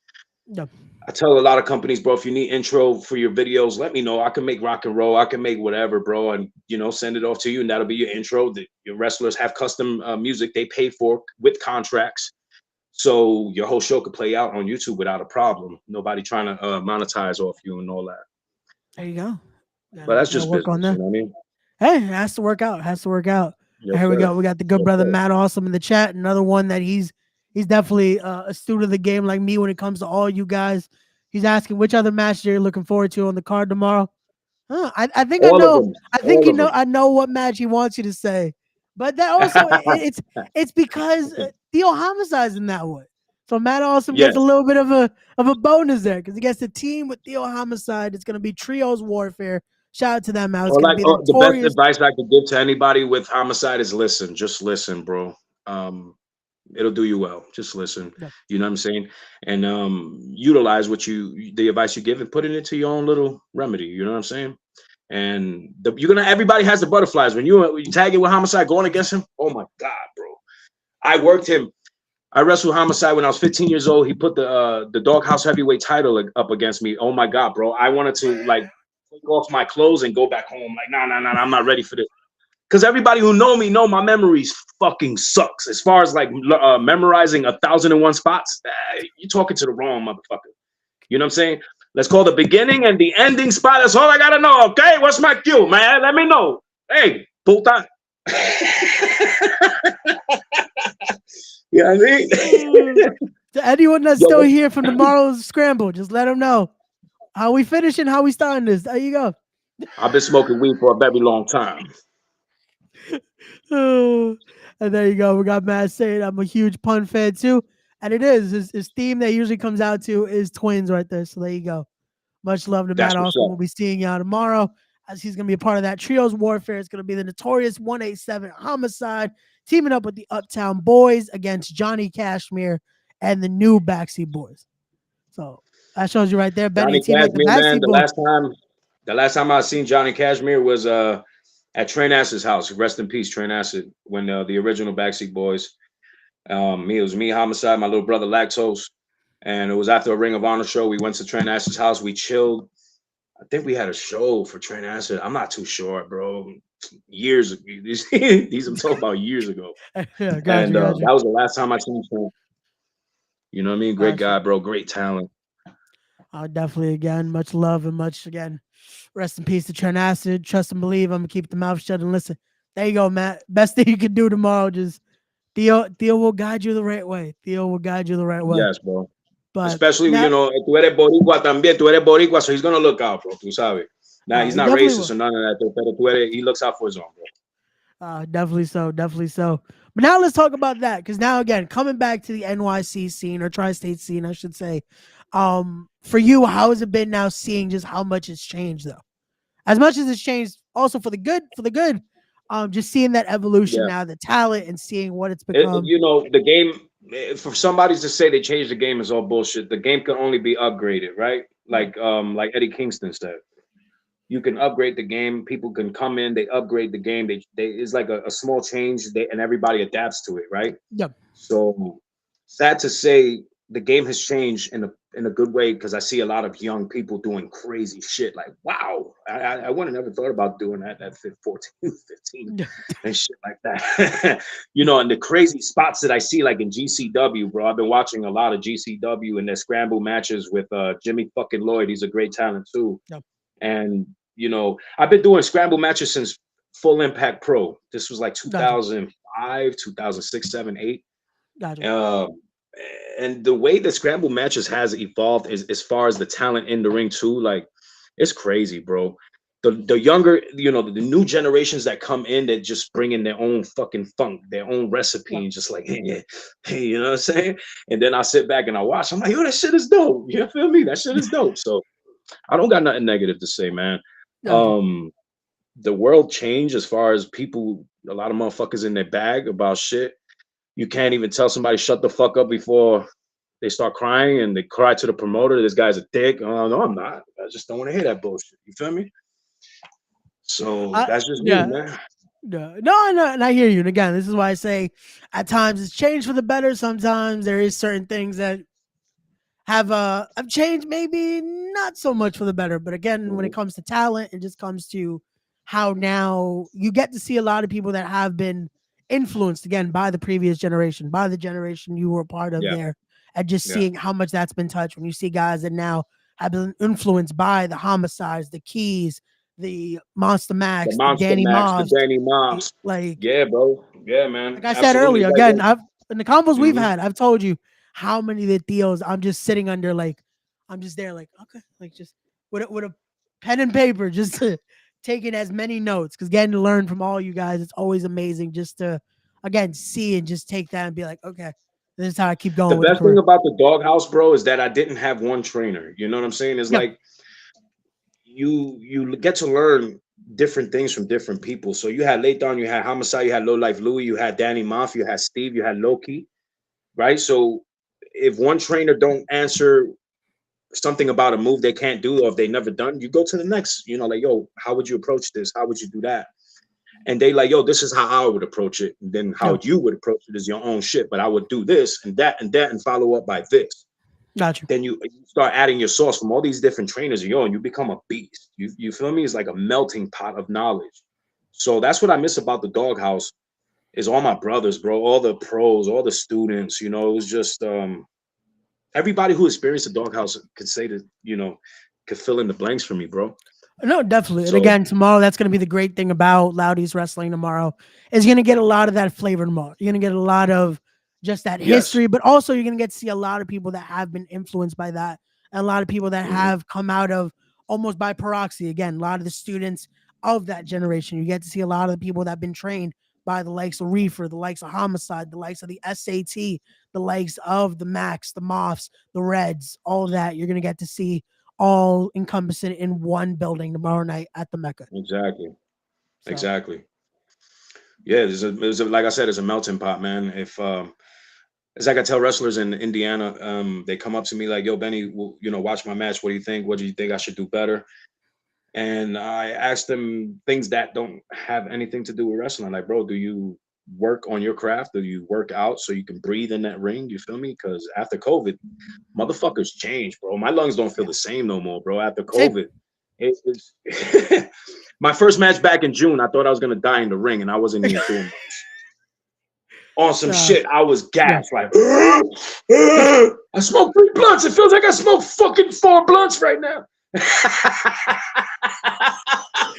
Yep. I tell a lot of companies, bro, if you need intro for your videos, let me know. I can make rock and roll. I can make whatever, bro, and send it off to you, and that'll be your intro. Your wrestlers have custom music they pay for with contracts, so your whole show could play out on YouTube without a problem. Nobody trying to monetize off you and all that. There you go. But that's Gotta just work on business, you that. know what I mean? Hey, it has to work out. It has to work out. And Yes, here we sir. go. We got the good Yes, brother sir. Matt Awesome in the chat. Another one that he's definitely a student of the game like me when it comes to all you guys. He's asking which other match you're looking forward to on the card tomorrow. I think I All of know. them. I think All you of know. them. I know what match he wants you to say, but that also it's because Theo Homicide's in that one. So Matt Awesome Yeah. gets a little bit of a bonus there because he gets the team with Theo Homicide. It's going to be trios warfare. Shout out to them out. It's Or going to like be the the best notorious. advice I could give to anybody with homicide is listen. Just listen, bro. Um, it'll do you well. Just listen. Yeah, You know what I'm saying? And utilize what the advice you give and put it into your own little remedy. You know what I'm saying? And you're gonna everybody has the butterflies when you tag it with homicide going against him. Oh my god, bro! I worked him. I wrestled homicide when I was 15 years old. He put the doghouse heavyweight title up against me. Oh my god, bro! I wanted to like take off my clothes and go back home. Like, nah, I'm not ready for this. Because everybody who know me know my memories fucking sucks. As far as like memorizing 1,001 spots, you're talking to the wrong motherfucker. You know what I'm saying? Let's call the beginning and the ending spot. That's all I gotta know. Okay, what's my cue, man? Let me know. Hey, puta. You know what I mean? To anyone that's Yo, still here from tomorrow's scramble, just let them know how we finishing, how we starting this. There you go. I've been smoking weed for a very long time. And there you go. We got Matt saying I'm a huge pun fan too. And it is his theme that usually comes out to is twins right there. So there you go. Much love to That's Matt what's Austin. up. We'll be seeing y'all tomorrow as he's going to be a part of that trios warfare. It's going to be the notorious 187 Homicide teaming up with the Uptown Boys against Johnny Cashmere and the new Backseat Boys. So that shows you right there. Benny Johnny team like the Cashmere, man. Backseat Boys. The last time I seen Johnny Cashmere was at Train Acid's house. Rest in peace, Train Acid. When the original Backseat Boys, it was me, Homicide, my little brother Lactose, and it was after a Ring of Honor show. We went to Train Acid's house. We chilled. I think we had a show for Train Acid. I'm not too sure, bro. Years ago. These I'm talking about years ago. Yeah, And gotcha. that was the last time I seen him. You know what I mean? Great Gotcha. guy, bro. Great talent. Definitely, again, much love and much, again, rest in peace to Trent Acid. Trust and believe. I'm going to keep the mouth shut and listen. There you go, Matt. Best thing you can do tomorrow, just Theo will guide you the right way. Theo will guide you the right way. Yes, bro. But Especially, now, tú eres boricua también. Tú eres boricua, so he's going to look out, bro. Tú sabes. Nah, he's he not definitely racist will. or none of that. He looks out for his own, bro. Definitely so. Definitely so. But now let's talk about that. Because now, again, coming back to the NYC scene or tri state scene, I should say. For you, how has it been now seeing just how much it's changed, though? As much as it's changed also for the good, just seeing that evolution Yeah. now, the talent and seeing what it's become. The game, for somebody to say they changed the game is all bullshit. The game can only be upgraded, right? Like Eddie Kingston said. You can upgrade the game. People can come in, they upgrade the game. They it's like a small change, and everybody adapts to it, right? Yep. So sad to say, the game has changed in a good way because I see a lot of young people doing crazy shit. Like, wow, I would have never thought about doing that at 14, 15 and shit like that. And the crazy spots that I see, like in GCW, bro. I've been watching a lot of GCW and their scramble matches with Jimmy fucking Lloyd. He's a great talent too. Yep. And I've been doing scramble matches since Full Impact Pro. This was like 2005, 2006, 7, 8. Gotcha. And the way the scramble matches has evolved is as far as the talent in the ring too, like it's crazy, bro. The younger, the new generations that come in that just bring in their own fucking funk, their own recipe, and just like, hey, you know what I'm saying? And then I sit back and I watch. I'm like, yo, that shit is dope. You feel me? That shit is dope. So I don't got nothing negative to say, man. Gotcha. The world changed as far as people, a lot of motherfuckers in their bag about shit. You can't even tell somebody shut the fuck up before they start crying and they cry to the promoter. This guy's a dick. Oh, no, I'm not. I just don't want to hear that bullshit. You feel me? So that's just me, man. No, and I hear you. And again, this is why I say at times it's changed for the better. Sometimes there is certain things that have changed, maybe not so much for the better. But again, when it comes to talent, it just comes to how now you get to see a lot of people that have been influenced again by the previous generation, by the generation you were a part of there, and just seeing how much that's been touched. When you see guys that now have been influenced by the Homicides, the Keys, the Monster The Max, the Monster Danny Max, the Moss. Danny Moss. Like Yeah, bro. Yeah, man. I said Absolutely. earlier, again, I've in the combos we've Mhm. had, I've told you how many of the deals I'm just sitting under, like I'm just there, like okay, like just with a pen and paper, just to taking as many notes because getting to learn from all you guys, it's always amazing just to again see and just take that and be like, okay, this is how I keep The going with the best thing career. about the doghouse, bro, is that I didn't have one trainer. You know what I'm saying? It's Yeah, like you get to learn different things from different people. So you had Laython, you had Homicide, you had Low Life Louie, you had Danny Moff, you had Steve, you had Loki, right? So if one trainer don't answer something about a move they can't do or if they never done, you go to the next. You know, like yo, how would you approach this? How would you do that? And they like, yo, this is how I would approach it. And then yeah, how you would approach it is your own shit. But I would do this and that and follow up by this. got you. Then you start adding your sauce from all these different trainers of and you become a beast. You feel me? It's like a melting pot of knowledge. So that's what I miss about the doghouse is all my brothers, bro, all the pros, all the students, you know, it was just everybody who experienced the doghouse could say that, could fill in the blanks for me, bro. No, definitely. And So again, tomorrow, that's going to be the great thing about Loudy's Wrestling tomorrow is going to get a lot of that flavor tomorrow. You're going to get a lot of just that yes. history, but also you're going to get to see a lot of people that have been influenced by that. And a lot of people that Mhm. have come out of almost by proxy. Again, a lot of the students of that generation. You get to see a lot of the people that have been trained by the likes of Reefer, the likes of Homicide, the likes of the SAT, the likes of the Max, the Moffs, the Reds, all of that. You're going to get to see all encompassing in one building tomorrow night at the Mecca. Exactly. So Exactly. Yeah, like I said, it's a melting pot, man. If It's like I tell wrestlers in Indiana, they come up to me like, "Yo, Benny, watch my match. What do you think? What do you think I should do better?" And I ask them things that don't have anything to do with wrestling. Like, bro, do you work on your craft? Do you work out so you can breathe in that ring? You feel me? Because after COVID, motherfuckers change, bro. My lungs don't feel yeah, the same no more, bro. After same. COVID, it's my first match back in June. I thought I was gonna die in the ring, and I wasn't even doing much. On some uh, shit, I was yeah. gassed. Like, I smoked 3 blunts. It feels like I smoked fucking 4 blunts right now.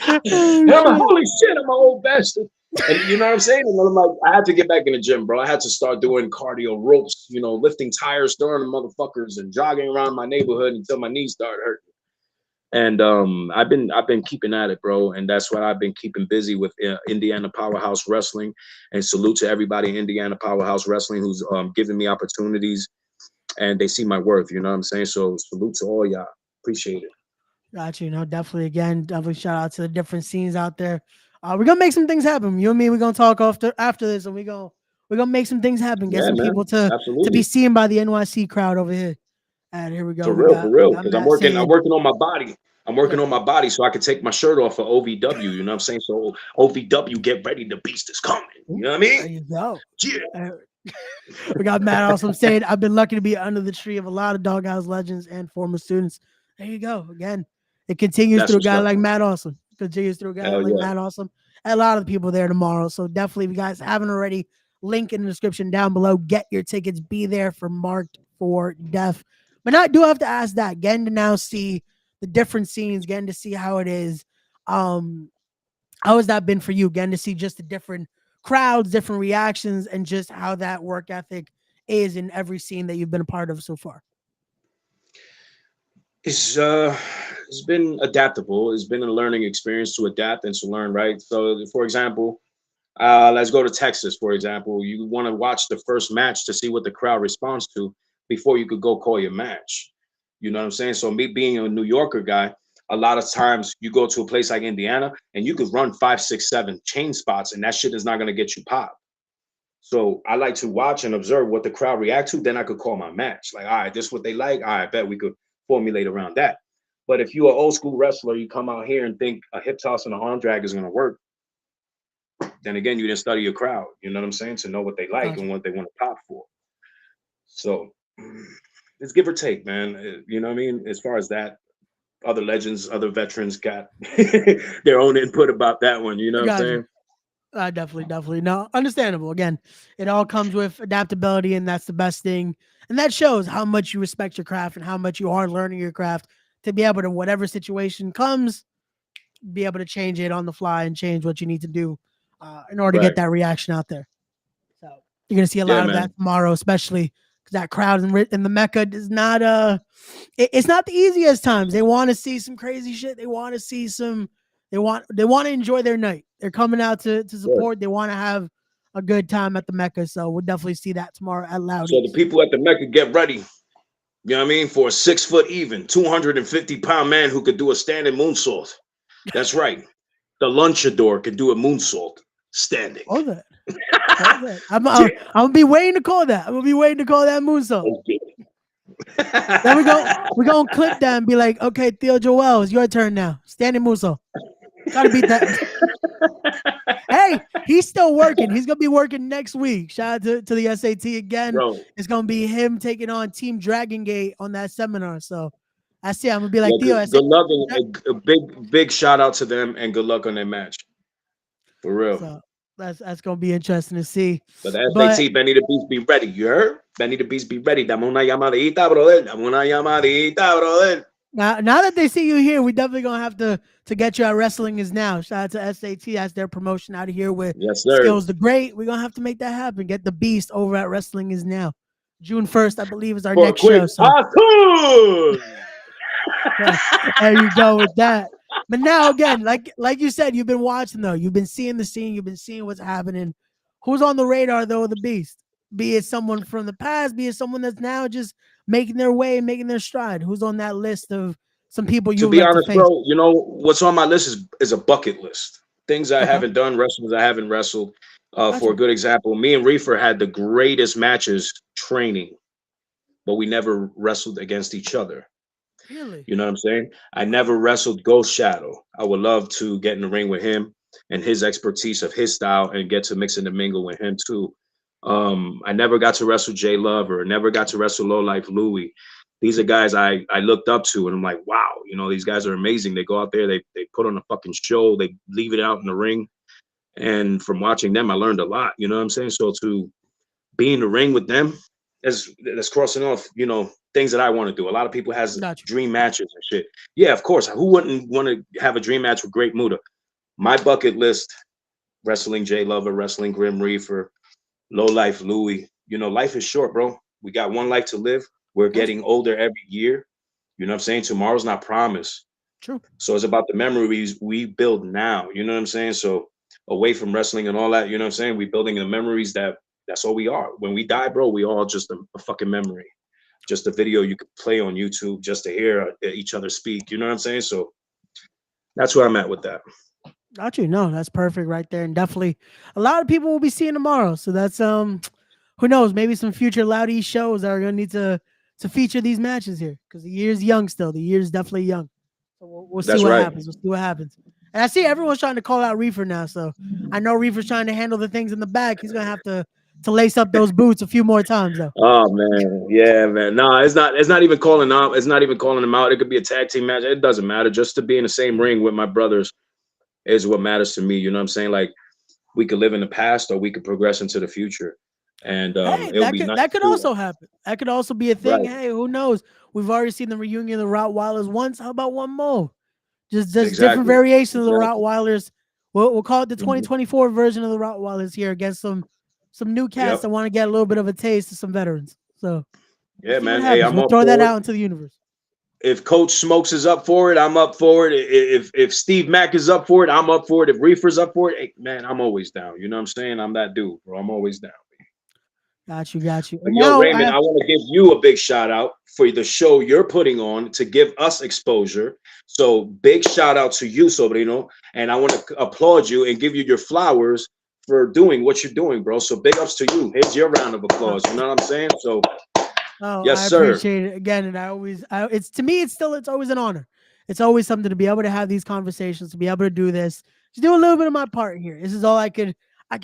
And Oh I'm like, shit. holy shit, I'm an old bastard. And you know what I'm saying? And I'm like, I had to get back in the gym, bro. I had to start doing cardio ropes, lifting tires, throwing the motherfuckers, and jogging around my neighborhood until my knees started hurting. And I've been keeping at it, bro. And that's what I've been keeping busy with Indiana Powerhouse Wrestling. And salute to everybody in Indiana Powerhouse Wrestling who's giving me opportunities and they see my worth. You know what I'm saying? So salute to all y'all. Appreciate it. Got you. No, definitely. Again, definitely shout out to the different scenes out there. We're gonna make some things happen. You and me, we're gonna talk after this, and we're gonna make some things happen. Get Yeah, some man. people to be Absolutely. seen by the NYC crowd over here. And here we go. For We real, got for we real. got Because I'm Matt working, I'm saying, working on my body. I'm working yeah, on my body so I can take my shirt off for OVW. You know what I'm saying? So OVW, get ready. The beast is coming. You know what I mean? there you go. Yeah. Uh, we got Matt also saying, I've been lucky to be under the tree of a lot of Doghouse legends and former students. There you go. Again, it continues That's through a what's guy up, like man. Matt Awesome. Continues through a guy Hell like yeah. Matt Awesome. And a lot of the people there tomorrow. So definitely, if you guys haven't already, link in the description down below. Get your tickets. Be there for Marked for Death. But I do have to ask that, getting to now see the different scenes, getting to see how it is. Um, how has that been for you? Getting to see just the different crowds, different reactions, and just how that work ethic is in every scene that you've been a part of so far. It's uh it's been adaptable. It's been a learning experience to adapt and to learn, right? So for example, let's go to Texas, for example. You want to watch the first match to see what the crowd responds to before you could go call your match. You know what I'm saying? So me being a New Yorker guy, a lot of times you go to a place like Indiana and you could run 5, 6, 7 chain spots and that shit is not gonna get you popped. So I like to watch and observe what the crowd react to. Then I could call my match. Like, all right, this is what they like. All right, bet we could formulate around that. But if you're an old school wrestler, you come out here and think a hip toss and a arm drag is going to work. Then again, you didn't study your crowd. You know what I'm saying? To know what they like Gotcha. and what they want to pop for. So it's give or take, man. You know what I mean? As far as that, other legends, other veterans got their own input about that one. You know what I'm Gotcha. saying? Definitely. No, understandable. Again, it all comes with adaptability, and that's the best thing. And that shows how much you respect your craft and how much you are learning your craft to be able to, whatever situation comes, be able to change it on the fly and change what you need to do in order to Right. get that reaction out there. So you're gonna see a Yeah, lot of that man. tomorrow, especially because that crowd in the Mecca is not it's not the easiest times. They want to see some crazy shit. They want to see some. They want to enjoy their night. They're coming out to Good. support. They want to have a good time at the Mecca. So we'll definitely see that tomorrow at So the Loudy's. people at the Mecca get ready. You know what I mean? For a 6 foot even, 250-pound man who could do a standing moonsault. That's right. The lunchador could do a moonsault standing. All that. All that. I'm gonna be waiting to call that. I'm gonna be waiting to call that moonsault. Then we're gonna clip that and be like, okay, Theo Joel, it's your turn now. Standing moonsault. Gotta beat that. Hey, he's still working. He's gonna be working next week. Shout out to the SAT again. Bro, It's gonna be him taking on Team Dragon Gate on that seminar. So I see. I'm gonna be like yeah, Theo. good luck and a big shout out to them and good luck on their match. For real. So that's gonna be interesting to see. But the But SAT, Benny the Beast, be ready. You heard? Benny the Beast, be ready. Dame una llamadita, brother. Dame una llamadita, brother. now that they see you here, we definitely gonna have to get you at Wrestling Is Now. Shout out to SAT. That's their promotion out of here with Yes, sir. Skills the Great. We're gonna have to make that happen. Get the Beast over at Wrestling Is Now. June 1st, I believe, is our For a next quick show. So parkour. there you go with that. But now again, like you said, you've been watching though. You've been seeing the scene. You've been seeing what's happening. Who's on the radar though of the Beast? Be it someone from the past, be it someone that's now just making their way and making their stride. Who's on that list of some people To you would be like to honest, face? bro, you know what's on my list is a bucket list. Things I Okay, haven't done, wrestlers I haven't wrestled. For a gotcha. good example, me and Reefer had the greatest matches training, but we never wrestled against each other. Really? You know what I'm saying? I Okay. never wrestled Ghost Shadow. I would love to get in the ring with him and his expertise of his style and get to mix and mingle with him too. I never got to wrestle Jay Love or never got to wrestle Low Life Louie. These are guys I looked up to and I'm like, wow, you know, these guys are amazing. They go out there, they put on a fucking show, they leave it out in the ring. And from watching them, I learned a lot. You know what I'm saying? So to be in the ring with them, that's crossing off, you know, things that I want to do. A lot of people has Gotcha. dream matches and shit. Yeah, of course. Who wouldn't want to have a dream match with Great Muta? My bucket list: wrestling Jay Lover, wrestling Grim Reaper, Low Life Louie. You know, life is short, bro. We got one life to live. We're Gotcha. getting older every year. You know what I'm saying? Tomorrow's not promised. True. So it's about the memories we build now. You know what I'm saying? So away from wrestling and all that, you know what I'm saying? We building the memories that's all we are. When we die, bro, we all just a fucking memory. Just a video you could play on YouTube just to hear each other speak. You know what I'm saying? So that's where I'm at with that. Got you. No, that's perfect right there. And definitely a lot of people will be seeing tomorrow. So that's who knows, maybe some future Loudy shows are gonna need to feature these matches here because the year's young still. The year's definitely young. So we'll see That's what right. happens. We'll see what happens. And I see everyone's trying to call out Reefer now. So I know Reefer's trying to handle the things in the back. He's gonna have to lace up those boots a few more times though. Oh man, yeah, man. No, it's not. It's not even calling out. It's not even calling them out. It could be a tag team match. It doesn't matter. Just to be in the same ring with my brothers is what matters to me. You know what I'm saying? Like we could live in the past or we could progress into the future, and Hey, it'll be nice that could too. also happen. That could also be a thing. Right. Hey, who knows? We've already seen the reunion of the Rottweilers once. How about one more? Just different Exactly. variations of the Exactly. Rottweilers. We'll call it the Mhm. 2024 version of the Rottweilers here against some new cats Yep. that want to get a little bit of a taste of some veterans. So we'll Yeah, see what man. Hey, happens. I'm We'll up throw that for it. out into the universe. If Coach Smokes is up for it, I'm up for it. If Steve Mack is up for it, I'm up for it. If Reefer's up for it, hey, man, I'm always down. You know what I'm saying? I'm that dude, bro. I'm always down. Got you, got you. But And yo, now Raymond, I want to give you a big shout out for the show you're putting on to give us exposure. So big shout out to you, Sobrino. And I want to applaud you and give you your flowers for doing what you're doing, bro. So big ups to you. Here's your round of applause. You know what I'm saying? So I yes, sir. appreciate it again, and it's to me, it's always an honor. It's always something to be able to have these conversations, to be able to do this, to do a little bit of my part here. This is all I could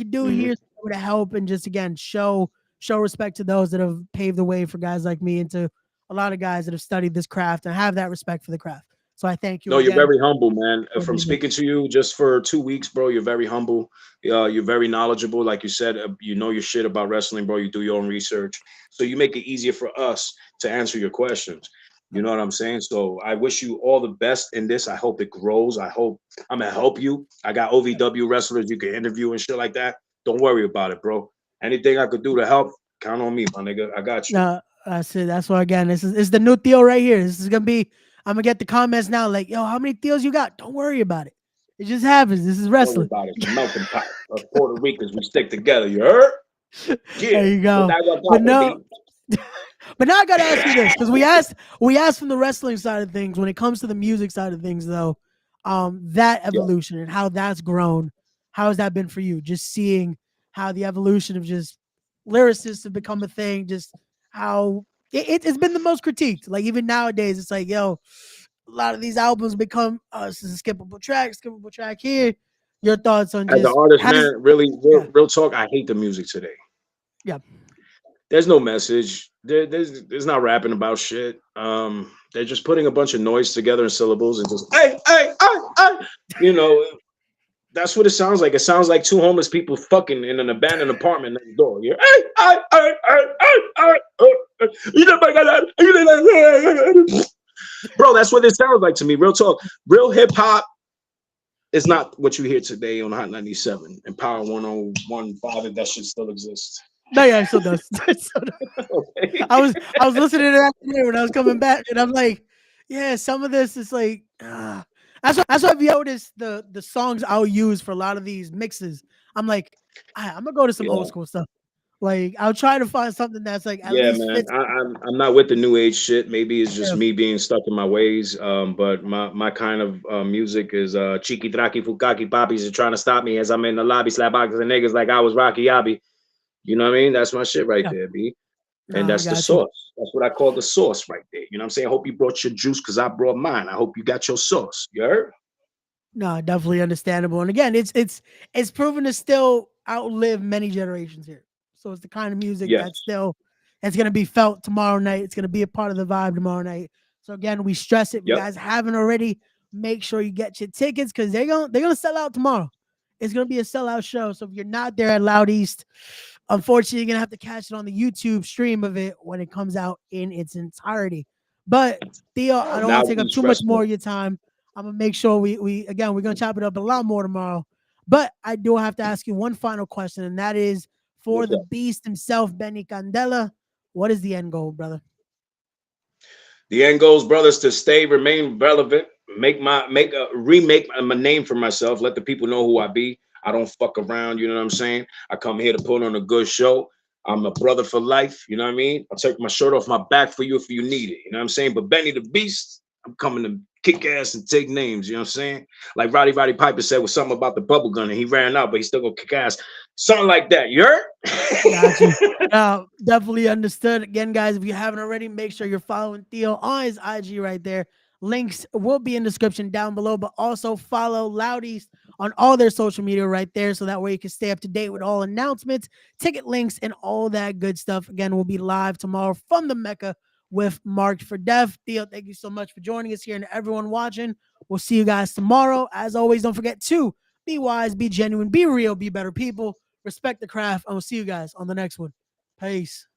do Mhm. here to help and just again show respect to those that have paved the way for guys like me and to a lot of guys that have studied this craft and have that respect for the craft. So I thank you No, you're again. very humble, man. From speaking to you just for 2 weeks, bro, you're very humble. You're very knowledgeable. Like you said, you know your shit about wrestling, bro. You do your own research. So you make it easier for us to answer your questions. You know what I'm saying? So I wish you all the best in this. I hope it grows. I hope I'm gonna help you. I got OVW wrestlers you can interview and shit like that. Don't worry about it, bro. Anything I could do to help, count on me, my nigga. I got you. That's it. That's why again, this is the new Theo right here. This is gonna be. I'm gonna get the comments now, like, yo, how many Theos you got? Don't worry about it. It just happens. This is Don't worry wrestling. about it. It's a melting pot. Us Puerto Ricans, we stick together. You heard? Yeah. There you But go. now I But got no, but now I gotta ask you this because we asked from the wrestling side of things. When it comes to the music side of things, though, that Yeah. evolution and how that's grown, how has that been for you? Just seeing how the evolution of just lyricists have become a thing, just how it's been the most critiqued. Like even nowadays, it's like, yo, a lot of these albums become this is a skippable track here. Your thoughts on As an just artist, has man, really, yeah, real talk, I hate the music today. yeah, There's no message. There's not rapping about shit. They're just putting a bunch of noise together in syllables and just hey. You know, that's what it sounds like. It sounds like two homeless people fucking in an abandoned apartment next door. You're you know, bro. That's what it sounds like to me. Real talk. Real hip hop is not what you hear today on Hot 97 and Power 101.5 if that shit still exists. no, yeah, it still does. It still does. Okay. I was listening to that today when I was coming back, and I'm like, yeah, some of this is like, that's why I've noticed the songs I'll use for a lot of these mixes. I'm like, I'm gonna go to some old Yeah. school stuff. Like I'll try to find something that's like at Yeah, least man. fits. I'm not with the new age shit. Maybe it's just Yeah, me being stuck in my ways. But my kind of music is Chiki Draki Fukaki Poppies are trying to stop me as I'm in the lobby slap boxing and niggas like I was Rocky Yabi. You know what I mean? That's my shit right yeah. there, B. No, And I that's the got you. sauce. That's what I call the sauce right there. You know what I'm saying? I hope you brought your juice because I brought mine. I hope you got your sauce. You heard? No, definitely understandable. And again, it's proven to still outlive many generations here. So it's the kind of music Yes. that still it's gonna be felt tomorrow night. It's gonna be a part of the vibe tomorrow night. So again, we stress it. If you Yep. guys haven't already, make sure you get your tickets because they're gonna sell out tomorrow. It's gonna be a sellout show. So if you're not there at Loud East, unfortunately, you're gonna have to catch it on the YouTube stream of it when it comes out in its entirety. But Theo, I don't Now want to take up East too much more Wrestling. of your time. I'm gonna make sure we again we're gonna chop it up a lot more tomorrow. But I do have to ask you one final question, and that is for What's the up? beast himself, Benny Candela. What is the end goal, brother? The end goes, brothers, to stay, remain relevant, remake my name for myself. Let the people know who I be. I don't fuck around. You know what I'm saying? I come here to put on a good show. I'm a brother for life. You know what I mean? I'll take my shirt off my back for you if you need it. You know what I'm saying? But Benny the Beast, I'm coming to kick ass and take names. You know what I'm saying? Like Roddy Piper said was something about the bubble gun and he ran out, but he still gonna kick ass. Something like that. You heard? Got you. Definitely understood. Again, guys, if you haven't already, make sure you're following Theo on his IG right there. Links will be in the description down below, but also follow Loudies on all their social media right there. So that way you can stay up to date with all announcements, ticket links, and all that good stuff. Again, we'll be live tomorrow from the Mecca with Marked for Death. Theo, thank you so much for joining us here and everyone watching. We'll see you guys tomorrow. As always, don't forget to be wise, be genuine, be real, be better people. Respect the craft, and we'll see you guys on the next one. Peace.